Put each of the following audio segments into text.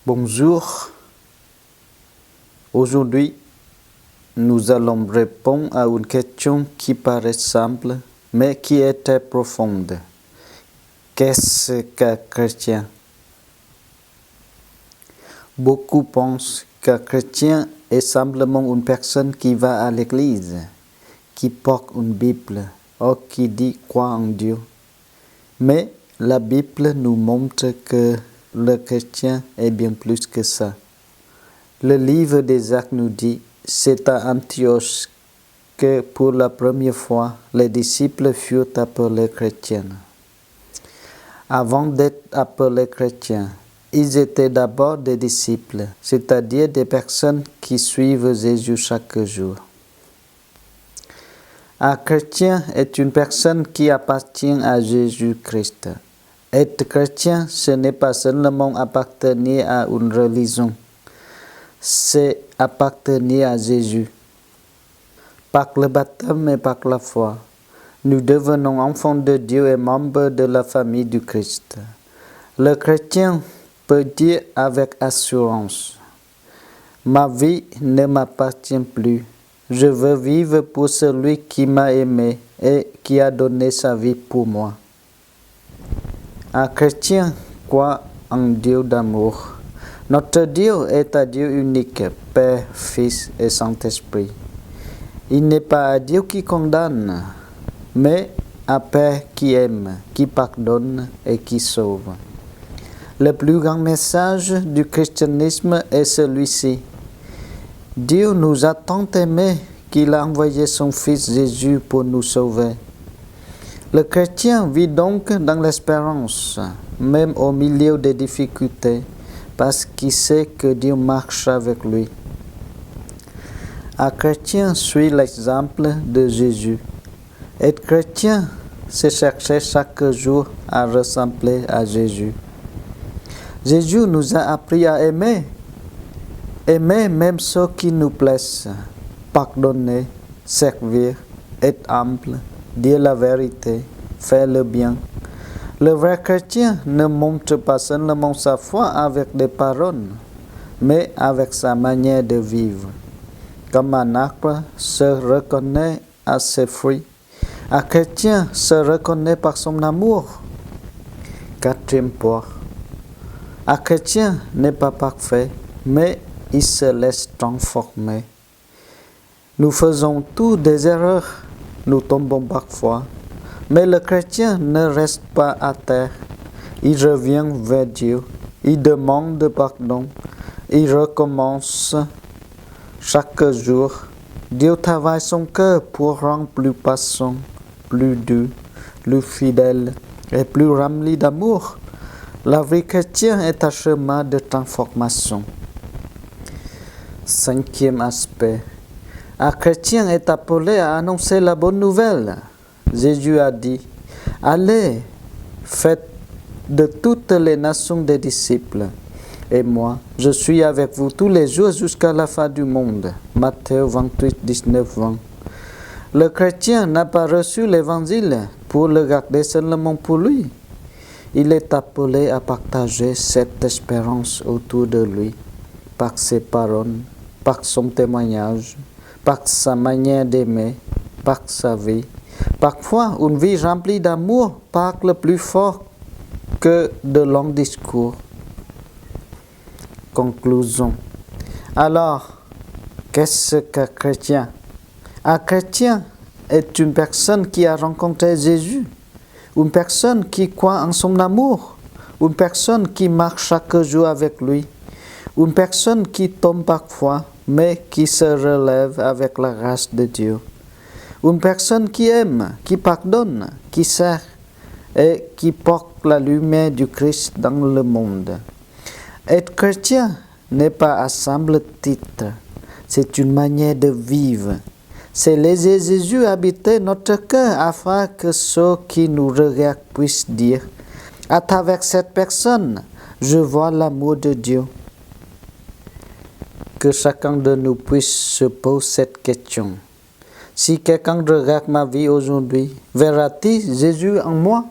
Bonjour. Aujourd'hui, nous allons répondre à une question qui paraît simple, mais qui est très profonde. Qu'est-ce qu'un chrétien? Beaucoup pensent qu'un chrétien est simplement une personne qui va à l'église, qui porte une Bible ou qui dit croire en Dieu. Mais la Bible nous montre que le chrétien est bien plus que ça. Le livre des Actes nous dit, c'est à Antioche que pour la première fois, les disciples furent appelés chrétiens. Avant d'être appelés chrétiens, ils étaient d'abord des disciples, c'est-à-dire des personnes qui suivent Jésus chaque jour. Un chrétien est une personne qui appartient à Jésus-Christ. Être chrétien, ce n'est pas seulement appartenir à une religion, c'est appartenir à Jésus. Par le baptême et par la foi, nous devenons enfants de Dieu et membres de la famille du Christ. Le chrétien peut dire avec assurance, « Ma vie ne m'appartient plus. Je veux vivre pour celui qui m'a aimé et qui a donné sa vie pour moi. » Un chrétien croit en Dieu d'amour. Notre Dieu est un Dieu unique, Père, Fils et Saint-Esprit. Il n'est pas un Dieu qui condamne, mais un Père qui aime, qui pardonne et qui sauve. Le plus grand message du christianisme est celui-ci. Dieu nous a tant aimés qu'il a envoyé son Fils Jésus pour nous sauver. Le chrétien vit donc dans l'espérance, même au milieu des difficultés, parce qu'il sait que Dieu marche avec lui. Un chrétien suit l'exemple de Jésus. Être chrétien, c'est chercher chaque jour à ressembler à Jésus. Jésus nous a appris à aimer même ceux qui nous plaisent, pardonner, servir, être humble, dire la vérité, faire le bien. Le vrai chrétien ne montre pas seulement sa foi avec des paroles, mais avec sa manière de vivre. Comme un arbre se reconnaît à ses fruits, un chrétien se reconnaît par son amour. Quatrième point. Un chrétien n'est pas parfait, mais il se laisse transformer. Nous faisons tous des erreurs, nous tombons parfois, mais le chrétien ne reste pas à terre. Il revient vers Dieu, il demande pardon, il recommence chaque jour. Dieu travaille son cœur pour rendre plus patient, plus doux, plus fidèle et plus rempli d'amour. La vie chrétienne est un chemin de transformation. Cinquième aspect. Un chrétien est appelé à annoncer la bonne nouvelle. Jésus a dit, « Allez, faites de toutes les nations des disciples. Et moi, je suis avec vous tous les jours jusqu'à la fin du monde. » Matthieu 28, 19, 20. Le chrétien n'a pas reçu l'évangile pour le garder seulement pour lui. Il est appelé à partager cette espérance autour de lui, par ses paroles, par son témoignage, par sa manière d'aimer, par sa vie. Parfois, une vie remplie d'amour parle plus fort que de longs discours. Conclusion. Alors, qu'est-ce qu'un chrétien? Un chrétien est une personne qui a rencontré Jésus, une personne qui croit en son amour, une personne qui marche chaque jour avec lui, une personne qui tombe parfois, mais qui se relève avec la grâce de Dieu. Une personne qui aime, qui pardonne, qui sert et qui porte la lumière du Christ dans le monde. Être chrétien n'est pas un simple titre, c'est une manière de vivre. C'est laisser Jésus habiter notre cœur afin que ceux qui nous regardent puissent dire, à travers cette personne, je vois l'amour de Dieu. Que chacun de nous puisse se poser cette question. Si quelqu'un regarde ma vie aujourd'hui, verra-t-il Jésus en moi?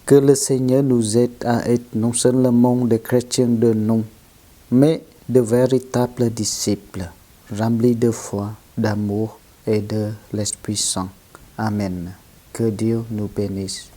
Que le Seigneur nous aide à être non seulement des chrétiens de nom, mais de véritables disciples, remplis de foi, d'amour et de l'Esprit Saint. Amen. Que Dieu nous bénisse.